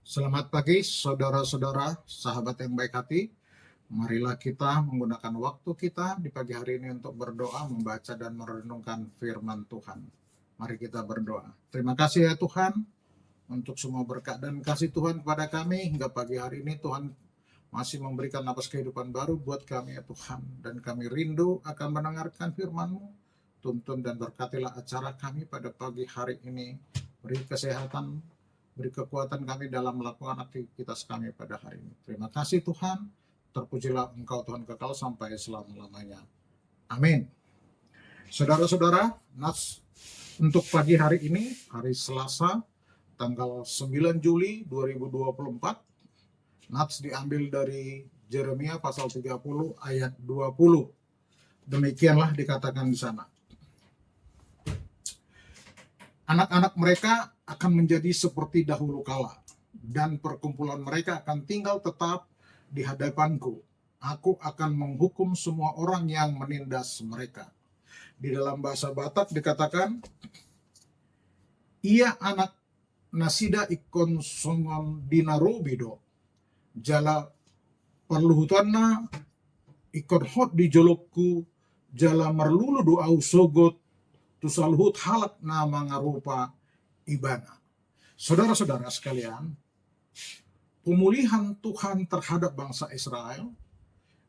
Selamat pagi saudara-saudara, sahabat yang baik hati. Marilah kita menggunakan waktu kita di pagi hari ini untuk berdoa, membaca dan merenungkan firman Tuhan. Mari kita berdoa. Terima kasih ya Tuhan untuk semua berkat dan kasih Tuhan kepada kami hingga pagi hari ini. Tuhan masih memberikan napas kehidupan baru buat kami ya Tuhan. Dan kami rindu akan mendengarkan firman-Mu. Tuntun dan berkatilah acara kami pada pagi hari ini. Beri kesehatan, beri kekuatan kami dalam melakukan aktivitas kami pada hari ini. Terima kasih Tuhan, terpujilah Engkau Tuhan kekal sampai selama-lamanya. Amin. Saudara-saudara, nats untuk pagi hari ini, hari Selasa, tanggal 9 Juli 2024, nats diambil dari Yeremia pasal 30 ayat 20. Demikianlah dikatakan di sana. Anak-anak mereka akan menjadi seperti dahulu kala, dan perkumpulan mereka akan tinggal tetap di hadapanku. Aku akan menghukum semua orang yang menindas mereka. Di dalam bahasa Batak dikatakan, ia anak nasida ikon songon dinarobido, jala perluhutanna ikon hot di jolokku, jala merlulu doa sogot, tusalhut halak nama ngarupa ibana. Saudara-saudara sekalian, pemulihan Tuhan terhadap bangsa Israel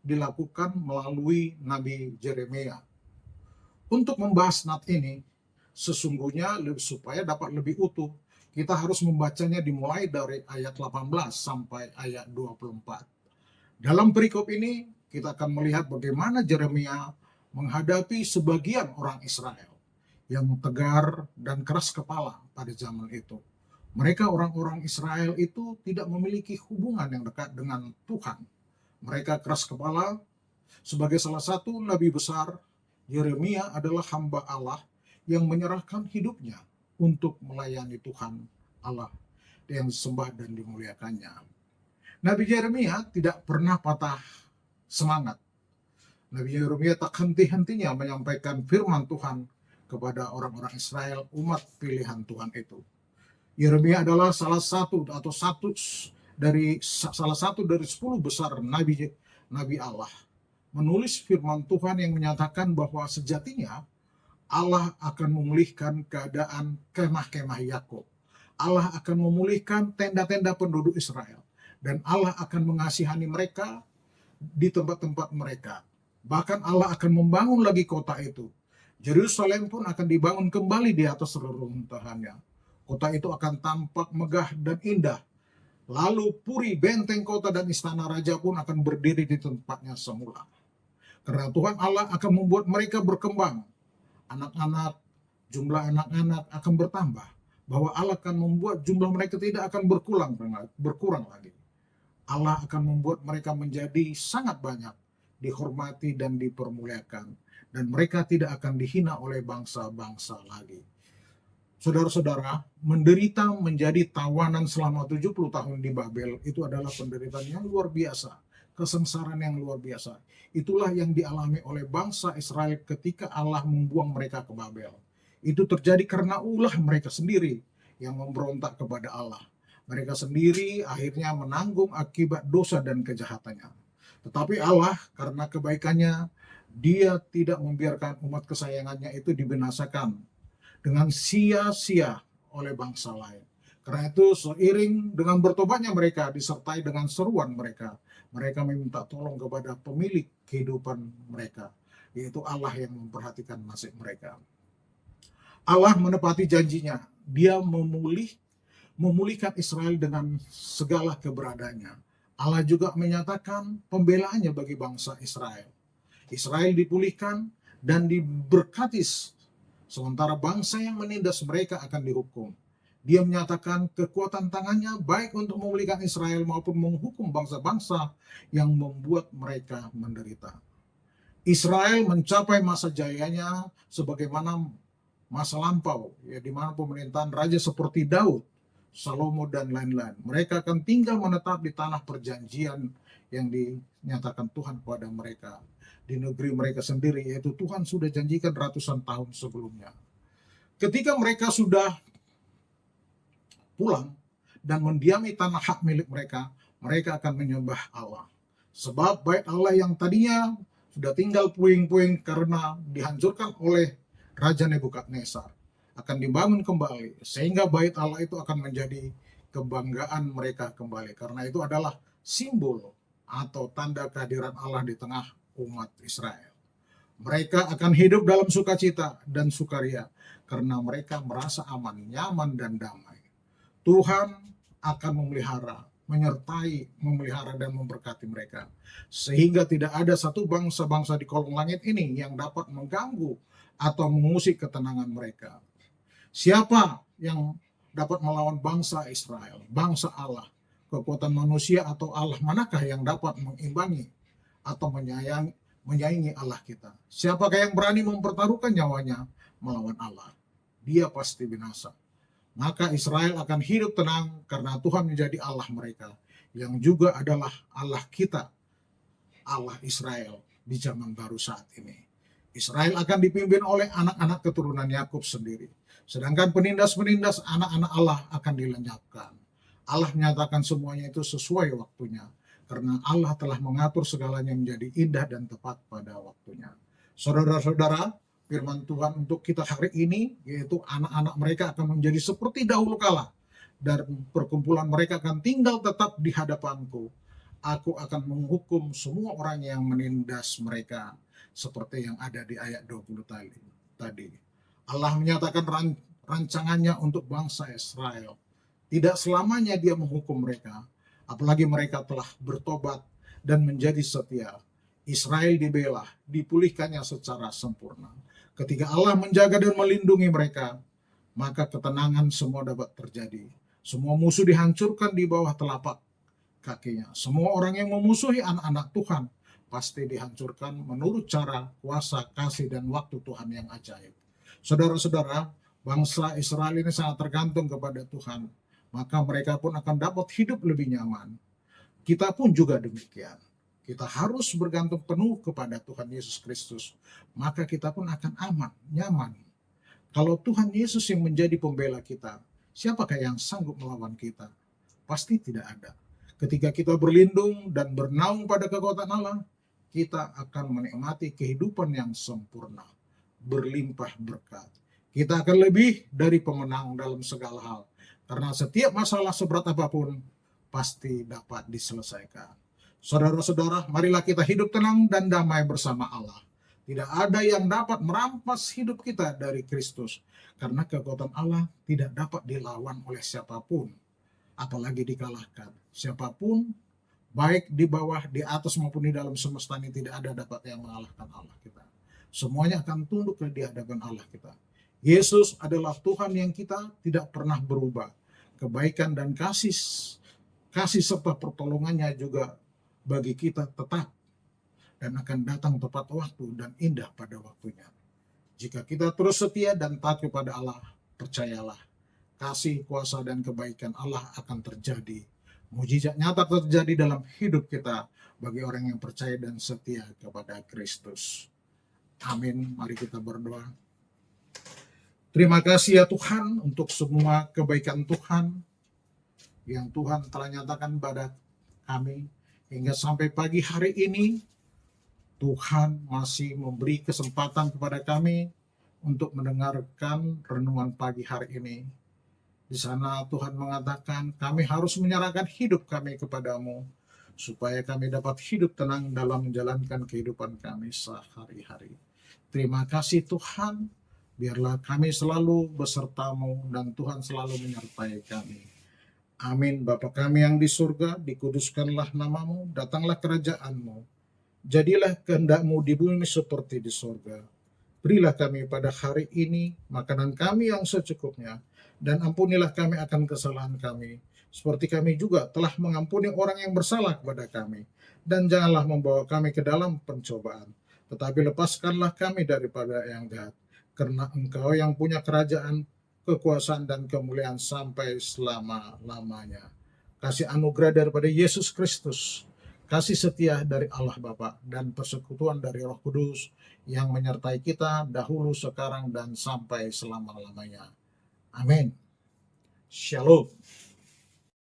dilakukan melalui Nabi Yeremia. Untuk membahas nat ini, sesungguhnya supaya dapat lebih utuh, kita harus membacanya dimulai dari ayat 18 sampai ayat 24. Dalam perikop ini, kita akan melihat bagaimana Yeremia menghadapi sebagian orang Israel yang tegar dan keras kepala pada zaman itu. Mereka orang-orang Israel itu tidak memiliki hubungan yang dekat dengan Tuhan. Mereka keras kepala. Sebagai salah satu nabi besar, Yeremia adalah hamba Allah yang menyerahkan hidupnya untuk melayani Tuhan Allah yang disembah dan dimuliakannya. Nabi Yeremia tidak pernah patah semangat. Nabi Yeremia tak henti-hentinya menyampaikan firman Tuhan kepada orang-orang Israel, umat pilihan Tuhan itu. Yeremia adalah salah satu dari 10 besar nabi Allah. Menulis firman Tuhan yang menyatakan bahwa sejatinya Allah akan memulihkan keadaan kemah-kemah Yakub. Allah akan memulihkan tenda-tenda penduduk Israel. Dan Allah akan mengasihani mereka di tempat-tempat mereka. Bahkan Allah akan membangun lagi kota itu. Yerusalem pun akan dibangun kembali di atas reruntuhannya. Kota itu akan tampak megah dan indah. Lalu puri, benteng kota dan istana raja pun akan berdiri di tempatnya semula. Karena Tuhan Allah akan membuat mereka berkembang. Jumlah anak-anak akan bertambah. Bahwa Allah akan membuat jumlah mereka tidak akan berkurang lagi. Allah akan membuat mereka menjadi sangat banyak, dihormati dan dipermuliakan. Dan mereka tidak akan dihina oleh bangsa-bangsa lagi. Saudara-saudara, menderita menjadi tawanan selama 70 tahun di Babel itu adalah penderitaan yang luar biasa, kesengsaraan yang luar biasa. Itulah yang dialami oleh bangsa Israel ketika Allah membuang mereka ke Babel. Itu terjadi karena ulah mereka sendiri yang memberontak kepada Allah. Mereka sendiri akhirnya menanggung akibat dosa dan kejahatannya. Tetapi Allah karena kebaikannya, dia tidak membiarkan umat kesayangannya itu dibinasakan dengan sia-sia oleh bangsa lain. Karena itu seiring dengan bertobatnya mereka disertai dengan seruan mereka, mereka meminta tolong kepada pemilik kehidupan mereka, yaitu Allah yang memperhatikan nasib mereka. Allah menepati janjinya, dia memulihkan Israel dengan segala keberadaannya. Allah juga menyatakan pembelaannya bagi bangsa Israel. Israel dipulihkan dan diberkati, sementara bangsa yang menindas mereka akan dihukum. Dia menyatakan kekuatan tangannya baik untuk memulihkan Israel maupun menghukum bangsa-bangsa yang membuat mereka menderita. Israel mencapai masa jayanya sebagaimana masa lampau, ya, di mana pemerintahan raja seperti Daud, Salomo, dan lain-lain. Mereka akan tinggal menetap di tanah perjanjian yang dinyatakan Tuhan kepada mereka di negeri mereka sendiri, yaitu Tuhan sudah janjikan ratusan tahun sebelumnya. Ketika mereka sudah pulang dan mendiami tanah hak milik mereka, mereka akan menyembah Allah. Sebab bait Allah yang tadinya sudah tinggal puing-puing karena dihancurkan oleh Raja Nebukadnezar akan dibangun kembali, sehingga bait Allah itu akan menjadi kebanggaan mereka kembali, karena itu adalah simbol atau tanda kehadiran Allah di tengah umat Israel. Mereka akan hidup dalam sukacita dan sukaria karena mereka merasa aman, nyaman, dan damai. Tuhan akan memelihara, menyertai, memelihara, dan memberkati mereka, sehingga tidak ada satu bangsa-bangsa di kolong langit ini yang dapat mengganggu atau mengusik ketenangan mereka. Siapa yang dapat melawan bangsa Israel, bangsa Allah? Kekuatan manusia atau Allah manakah yang dapat mengimbangi atau menyaingi Allah kita? Siapakah yang berani mempertaruhkan nyawanya melawan Allah? Dia pasti binasa. Maka Israel akan hidup tenang karena Tuhan menjadi Allah mereka, yang juga adalah Allah kita, Allah Israel di zaman baru saat ini. Israel akan dipimpin oleh anak-anak keturunan Yakub sendiri, sedangkan penindas-penindas anak-anak Allah akan dilenyapkan. Allah menyatakan semuanya itu sesuai waktunya, karena Allah telah mengatur segalanya menjadi indah dan tepat pada waktunya. Saudara-saudara, firman Tuhan untuk kita hari ini, yaitu anak-anak mereka akan menjadi seperti dahulu kala, dan perkumpulan mereka akan tinggal tetap di hadapanku. Aku akan menghukum semua orang yang menindas mereka, seperti yang ada di ayat 20 tadi. Allah menyatakan rancangannya untuk bangsa Israel. Tidak selamanya dia menghukum mereka, apalagi mereka telah bertobat dan menjadi setia. Israel dibela, dipulihkannya secara sempurna. Ketika Allah menjaga dan melindungi mereka, maka ketenangan semua dapat terjadi. Semua musuh dihancurkan di bawah telapak kakinya. Semua orang yang memusuhi anak-anak Tuhan pasti dihancurkan menurut cara, kuasa, kasih, dan waktu Tuhan yang ajaib. Saudara-saudara, bangsa Israel ini sangat tergantung kepada Tuhan, maka mereka pun akan dapat hidup lebih nyaman. Kita pun juga demikian. Kita harus bergantung penuh kepada Tuhan Yesus Kristus, maka kita pun akan aman, nyaman. Kalau Tuhan Yesus yang menjadi pembela kita, siapakah yang sanggup melawan kita? Pasti tidak ada. Ketika kita berlindung dan bernaung pada kekuatan Allah, kita akan menikmati kehidupan yang sempurna, berlimpah berkat. Kita akan lebih dari pemenang dalam segala hal, karena setiap masalah seberat apapun pasti dapat diselesaikan. Saudara-saudara, marilah kita hidup tenang dan damai bersama Allah. Tidak ada yang dapat merampas hidup kita dari Kristus, karena kekuatan Allah tidak dapat dilawan oleh siapapun, apalagi dikalahkan. Siapapun, baik di bawah, di atas maupun di dalam semesta ini, tidak ada dapat yang mengalahkan Allah kita. Semuanya akan tunduk di hadapan Allah kita. Yesus adalah Tuhan yang kita tidak pernah berubah. Kebaikan dan kasih serta pertolongannya juga bagi kita tetap dan akan datang tepat waktu dan indah pada waktunya. Jika kita terus setia dan taat kepada Allah, percayalah, kasih, kuasa, dan kebaikan Allah akan terjadi. Mujizat nyata terjadi dalam hidup kita bagi orang yang percaya dan setia kepada Kristus. Amin. Mari kita berdoa. Terima kasih ya Tuhan untuk semua kebaikan Tuhan yang Tuhan telah nyatakan pada kami, hingga sampai pagi hari ini Tuhan masih memberi kesempatan kepada kami untuk mendengarkan renungan pagi hari ini. Di sana Tuhan mengatakan kami harus menyerahkan hidup kami kepadamu, supaya kami dapat hidup tenang dalam menjalankan kehidupan kami sehari-hari. Terima kasih Tuhan, biarlah kami selalu besertamu dan Tuhan selalu menyertai kami. Amin. Bapa kami yang di surga, dikuduskanlah namamu, datanglah kerajaanmu. Jadilah kehendakmu di bumi seperti di surga. Berilah kami pada hari ini makanan kami yang secukupnya, dan ampunilah kami akan kesalahan kami, seperti kami juga telah mengampuni orang yang bersalah kepada kami. Dan janganlah membawa kami ke dalam pencobaan, tetapi lepaskanlah kami daripada yang jahat. Karena Engkau yang punya kerajaan, kekuasaan, dan kemuliaan sampai selama-lamanya. Kasih anugerah daripada Yesus Kristus, kasih setia dari Allah Bapa, dan persekutuan dari Roh Kudus yang menyertai kita dahulu, sekarang, dan sampai selama-lamanya. Amin. Shalom.